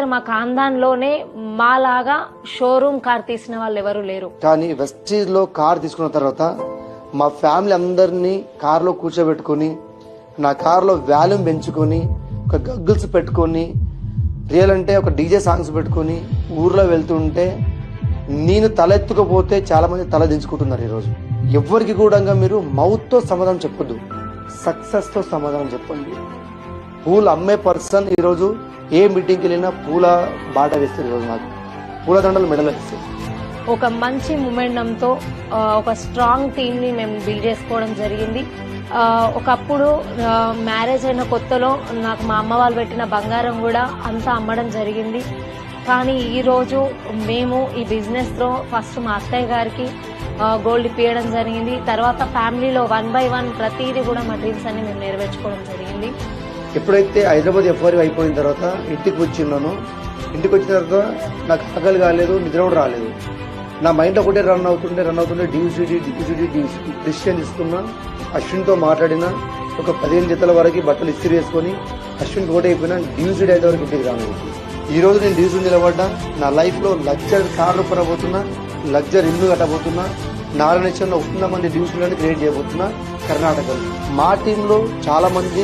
మా ఖాందాన్లోనే మాలాగా showroom car తీసిన వాళ్ళు ఎవరు లేరు. కానీ వెస్టీజ్ లో కార్ తీసుకున్న తర్వాత మా ఫ్యామిలీ అందరినీ కార్లో కూర్చోబెట్టుకుని నా కార్లో వాల్యూమ్ పెంచుకొని ఒక గగ్గుల్స్ పెట్టుకొని రియల్ అంటే ఒక డీజే సాంగ్స్ పెట్టుకొని ఊర్లో వెళ్తుంటే నేను తలెత్తుకపోతే చాలా మంది తల దించుకుంటున్నారు. ఈరోజు ఎవరికి కూడా మీరు మౌత్ తో సమాధానం చెప్పొద్దు, సక్సెస్ తో సమాధానం చెప్పండి. పూలు అమ్మే పర్సన్ ఈరోజు ఏ మీటింగ్కి వెళ్ళినా పూల బాట వేస్తారు. ఈరోజు నాకు పూల దండలు మెడలు వేస్తారు. ఒక మంచి మొమెంటంతో ఒక స్ట్రాంగ్ టీమ్ ని మేము బిల్డ్ చేసుకోవడం జరిగింది. ఒకప్పుడు మ్యారేజ్ అయిన కొత్తలో నాకు మా అమ్మ వాళ్ళు పెట్టిన బంగారం కూడా అంతా అమ్మడం జరిగింది. కానీ ఈరోజు మేము ఈ బిజినెస్ లో ఫస్ట్ మా అత్తయ్య గారికి గోల్డ్ ఇప్పించడం జరిగింది. తర్వాత ఫ్యామిలీలో 1 by 1 ప్రతిదీ కూడా మా డ్రీమ్స్ అన్ని మేము నెరవేర్చుకోవడం జరిగింది. ఎప్పుడైతే హైదరాబాద్ ఎఫ్ఆర్ అయిపోయిన తర్వాత ఇంటికి వచ్చిన్నాను, ఇంటికి వచ్చిన తర్వాత నాకు ఆకలి కాలేదు, నిద్ర కూడా రాలేదు. నా మైండ్ ఒకటే రన్ అవుతుండే డిసిడి డిసిషన్ తీసుకున్నా. అశ్విన్తో మాట్లాడినా ఒక 15 జతల వరకు బట్టలు ఇస్త్రీ వేసుకొని అశ్విన్ ఒకటే అయిపోయినా డిసిడి అయితే వరకు ఇంటికి రాను. ఈ రోజు నేను డిసిడి నిలబడ్డా. నా లైఫ్ లో లగ్జరీ కార్లు కొనబోతున్నా, లగ్జరీ ఇల్లు కట్టబోతున్నా, 4 లక్షల్లో 100 మంది డిసిడీలను క్రియేట్ చేయబోతున్నా కర్ణాటకలో. మా టీంలో చాలా మంది